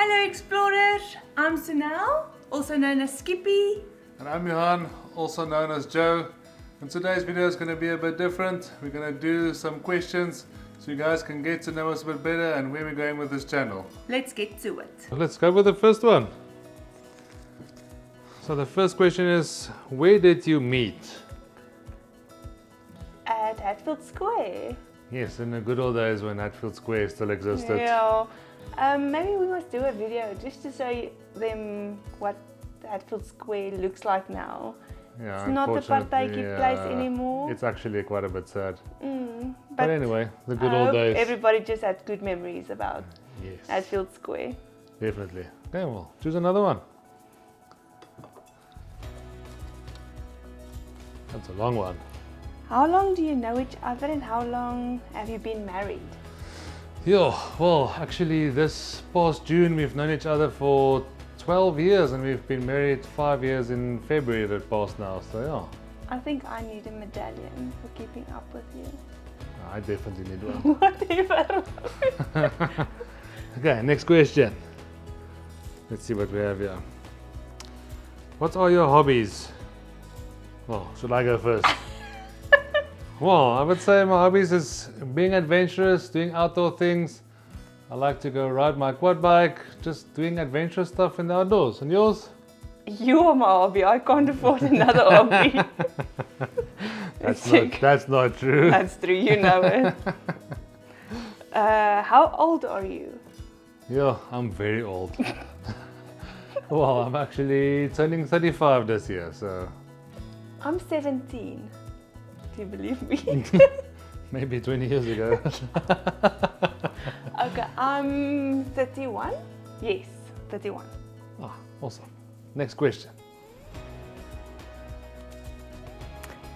Hello explorers, I'm Sunel, also known as Skippy. And I'm Johan, also known as Joe. And today's video is going to be a bit different. We're going to do some questions so you guys can get to know us a bit better and where we're going with this channel. Let's get to it. Let's go with the first one. So the first question is, where did you meet? At Hatfield Square. Yes, in the good old days when Hatfield Square still existed. Yeah. Maybe we must do a video just to show them what Hatfield Square looks like now. Yeah, it's not a partake place anymore. It's actually quite a bit sad. But anyway, the good old days. Everybody just had good memories about Yes, Hatfield Square. definitely. Okay, well, choose another one. That's a long one. How long do you know each other and how long have you been married? Yeah, well, actually this past June we've known each other for 12 years and we've been married 5 years in February that passed now, so yeah. I think I need a medallion for keeping up with you. I definitely need one. Whatever. Okay, next question. Let's see what we have here. What are your hobbies? Well, should I go first? Well, I would say my hobbies is being adventurous, doing outdoor things. I like to go ride my quad bike, just doing adventurous stuff in the outdoors. And yours? You are my hobby. I can't afford another hobby. That's not true. That's true, you know it. How old are you? Yeah, I'm very old. Well, I'm actually turning 35 this year, so... I'm 17. Do you believe me? Maybe 20 years ago. Okay, I'm 31. Yes, 31. Ah, awesome. Next question.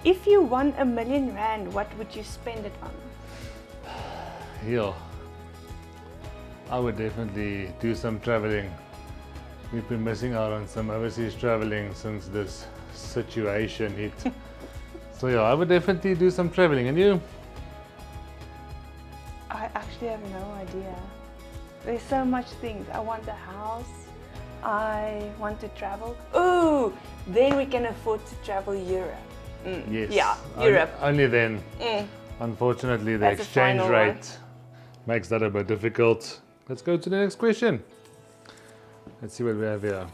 If you won R1 million, what would you spend it on? Yeah, I would definitely do some traveling. We've been missing out on some overseas traveling since this situation hit. So yeah, I would definitely do some traveling. And you? I actually have no idea. There's so much things. I want a house. I want to travel. Ooh, then we can afford to travel Europe. Yes. Yeah, Europe. Only then. Unfortunately, the That's the exchange final rate makes that a bit difficult. Let's go to the next question. Let's see what we have here.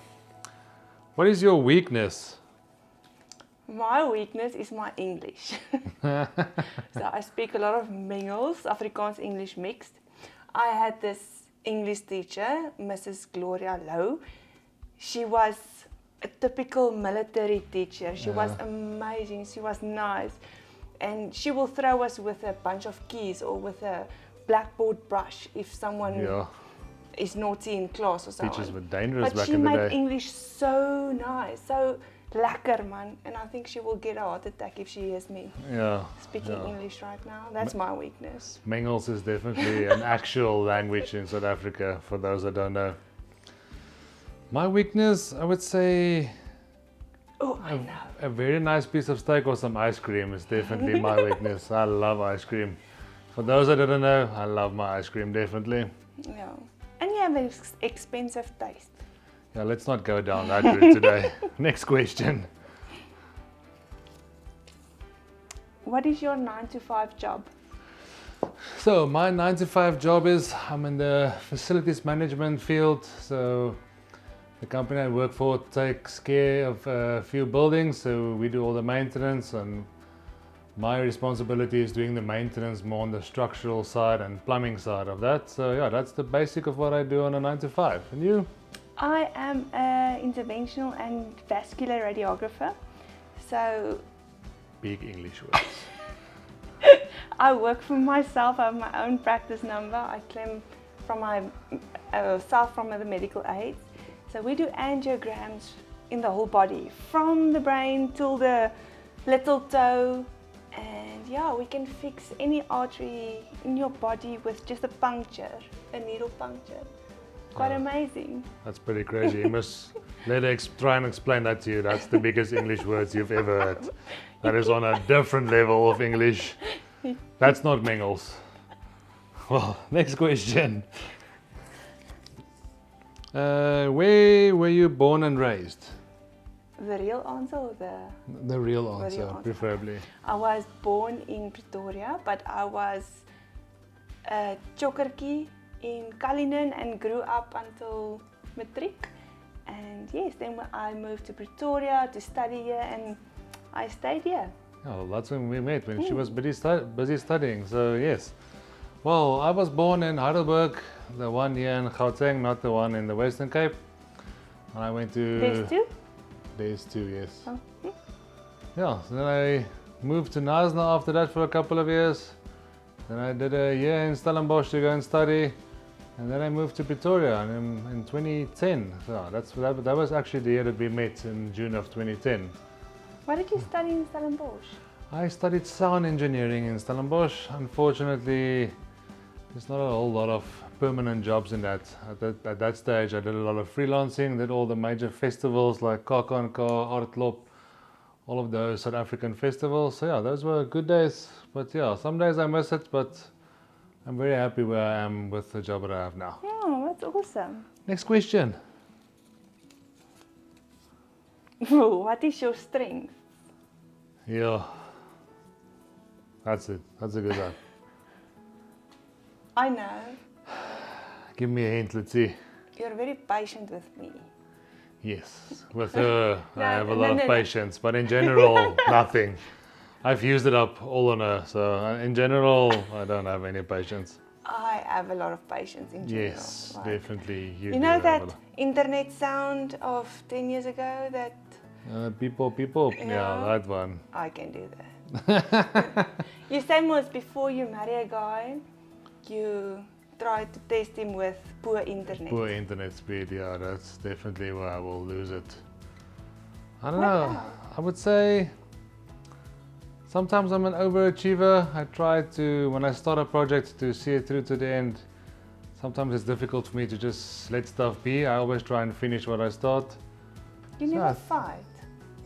What is your weakness? My weakness is my English. So I speak a lot of mingles, Afrikaans English mixed. I had this English teacher, Mrs. Gloria Lowe. She was a typical military teacher. She was amazing. She was nice. And she will throw us with a bunch of keys or with a blackboard brush if someone is naughty in class or something. Teachers were dangerous But back she in the made day. English so nice, so lekker man. And I think she will get a heart attack if she hears me speaking English right now. That's my weakness. Mengels is definitely an actual language in South Africa, for those that don't know. My weakness, I would say, a very nice piece of steak or some ice cream is definitely my weakness. I love ice cream. For those that don't know, I love my ice cream, definitely. Yeah. And you have an expensive taste. Yeah, let's not go down that route today. Next question. What is your 9-to-5 job? So my 9-to-5 job is, I'm in the facilities management field. So the company I work for takes care of a few buildings. So we do all the maintenance, and my responsibility is doing the maintenance more on the structural side and plumbing side of that. So yeah, that's the basic of what I do on a 9-to-5. And you? I am an interventional and vascular radiographer. So Big English words. I work for myself. I have my own practice number. I claim from myself from the medical aids. So we do angiograms in the whole body, from the brain till the little toe. And yeah, we can fix any artery in your body with just a puncture, a needle puncture. Quite amazing. That's pretty crazy. You must let her try and explain that to you. That's the biggest English words you've ever heard. That is on a different level of English. That's not Mengels. Well, next question. Where were you born and raised? The real answer or The real answer, answer. preferably. I was born in Pretoria, but I was a chokkertjie in Cullinan and grew up until matric. And yes, then I moved to Pretoria to study here and I stayed here. Oh, well, that's when we met, when she was busy studying, so yes. Well, I was born in Heidelberg, the one here in Gauteng, not the one in the Western Cape. And I went to... There's two? There's two, yes. Oh. Yeah, so then I moved to Knysna after that for a couple of years. Then I did a year in Stellenbosch to go and study. And then I moved to Pretoria in 2010. So that was actually the year that we met, in June of 2010. What did you study in Stellenbosch? I studied sound engineering in Stellenbosch. Unfortunately, there's not a whole lot of permanent jobs in that. At that stage, I did a lot of freelancing, did all the major festivals like Kakanka, Artlop, all of those South African festivals. So yeah, those were good days. But yeah, some days I miss it, but I'm very happy where I am with the job that I have now. Oh, that's awesome. Next question. What is your strength? Yeah, that's it. That's a good one. I know. Give me a hint, let's see. You're very patient with me. Yes, with her I have a No, lot of no. patience, but in general, nothing. I've used it up all on her, so in general, I don't have any patience. I have a lot of patience in general. Yes, like- definitely. You do know have a that lot. internet sound of 10 years ago that People, yeah, Yeah. that one. I can do that. You say most before you marry a guy, you try to test him with poor internet. Poor internet speed, yeah, that's definitely where I will lose it. I don't What know, else? I would say sometimes I'm an overachiever. I try to, when I start a project, to see it through to the end. Sometimes it's difficult for me to just let stuff be. I always try and finish what I start. You So never I- fight.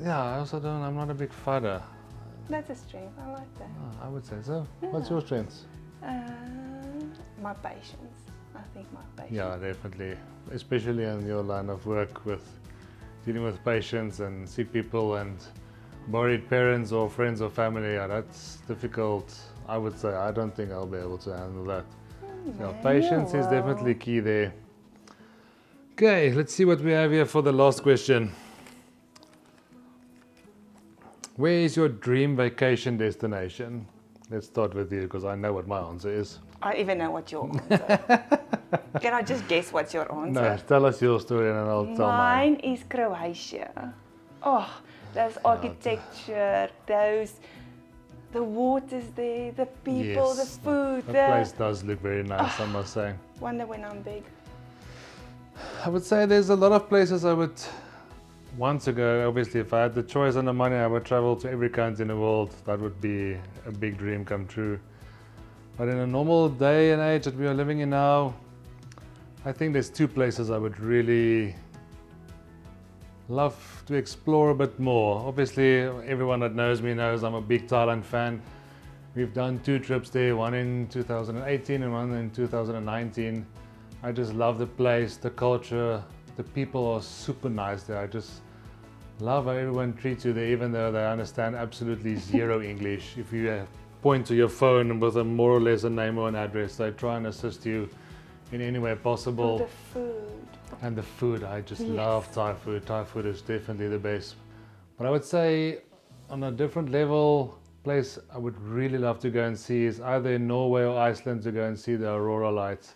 Yeah, I also don't, I'm not a big fighter. That's a strength. I like that. I would say so. What's Yeah. your strengths? My patience. I think my patience. Yeah, definitely. Especially in your line of work with dealing with patients and sick people and worried parents or friends or family. Yeah, that's difficult. I would say I don't think I'll be able to handle that. Yeah, Man, patience you is will. definitely key there. Okay, let's see what we have here for the last question. Where is your dream vacation destination? Let's start with you because I know what my answer is. I even know what your answer. Can I just guess what's your answer? No, tell us your story and then I'll tell mine. Mine is Croatia. Oh, those architecture, the waters there, the people, Yes, the food, That place does look very nice, I must say. Wonder when I'm big. I would say there's a lot of places I would want to go. Obviously, if I had the choice and the money, I would travel to every country in the world. That would be a big dream come true. But in a normal day and age that we are living in now, I think there's two places I would really love to explore a bit more. Obviously, everyone that knows me knows I'm a big Thailand fan. We've done 2 trips there, one in 2018 and one in 2019. I just love the place, the culture, the people are super nice there. I just love how everyone treats you there, even though they understand absolutely zero English. If you point to your phone with a more or less a name or an address, they try and assist you in any way possible. The food. And the food, I just Yes. love Thai food. Thai food is definitely the best. But I would say on a different level, place I would really love to go and see is either in Norway or Iceland to go and see the aurora lights.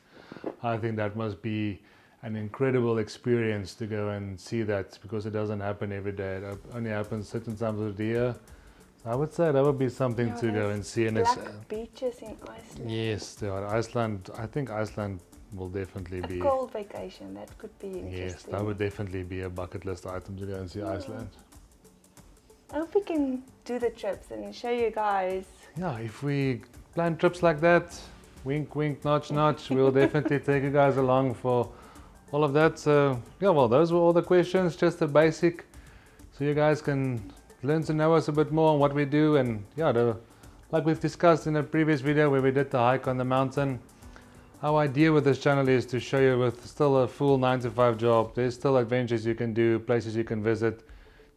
I think that must be an incredible experience to go and see that because it doesn't happen every day. It only happens certain times of the year. So I would say that would be something to go and see. And Black beaches in Iceland. yes, there are Iceland. I think Iceland will definitely A be. cold vacation, that could be interesting. Yes, that would definitely be a bucket list item to go and see Iceland. I hope we can do the trips and show you guys. Yeah, if we plan trips like that, wink, wink, notch, notch, we'll definitely take you guys along for all of that. So, yeah, well, those were all the questions, just the basic, so you guys can learn to know us a bit more on what we do. And yeah, like we've discussed in a previous video where we did the hike on the mountain, Our idea with this channel is to show you with still a full 9 to 5 job, there's still adventures you can do, places you can visit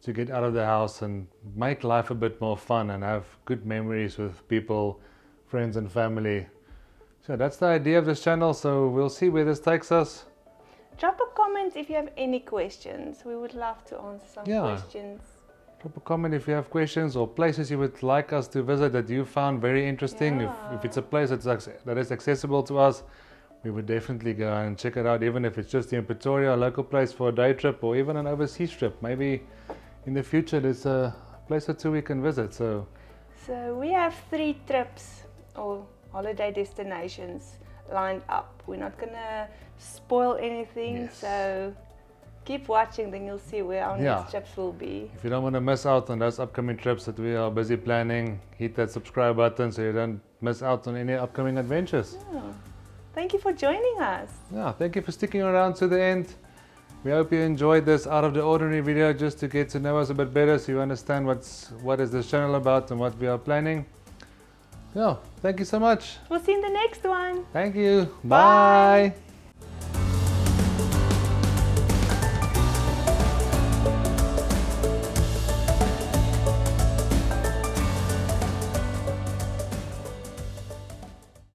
to get out of the house and make life a bit more fun and have good memories with people, friends and family. So that's the idea of this channel, so we'll see where this takes us. Drop a comment if you have any questions. We would love to answer some questions. Drop a comment if you have questions or places you would like us to visit that you found very interesting. If it's a place that is accessible to us, we would definitely go and check it out, even if it's just in Pretoria, a local place for a day trip or even an overseas trip. Maybe in the future there's a place or two we can visit. So we have 3 trips or holiday destinations lined up. We're not gonna spoil anything, so keep watching, then you'll see where our next trips will be. If you don't want to miss out on those upcoming trips that we are busy planning, hit that subscribe button so you don't miss out on any upcoming adventures. Thank you for joining us. Thank you for sticking around to the end. We hope you enjoyed this out of the ordinary video just to get to know us a bit better, so you understand what is this channel about and what we are planning. Thank you so much. We'll see you in the next one. Thank you. Bye.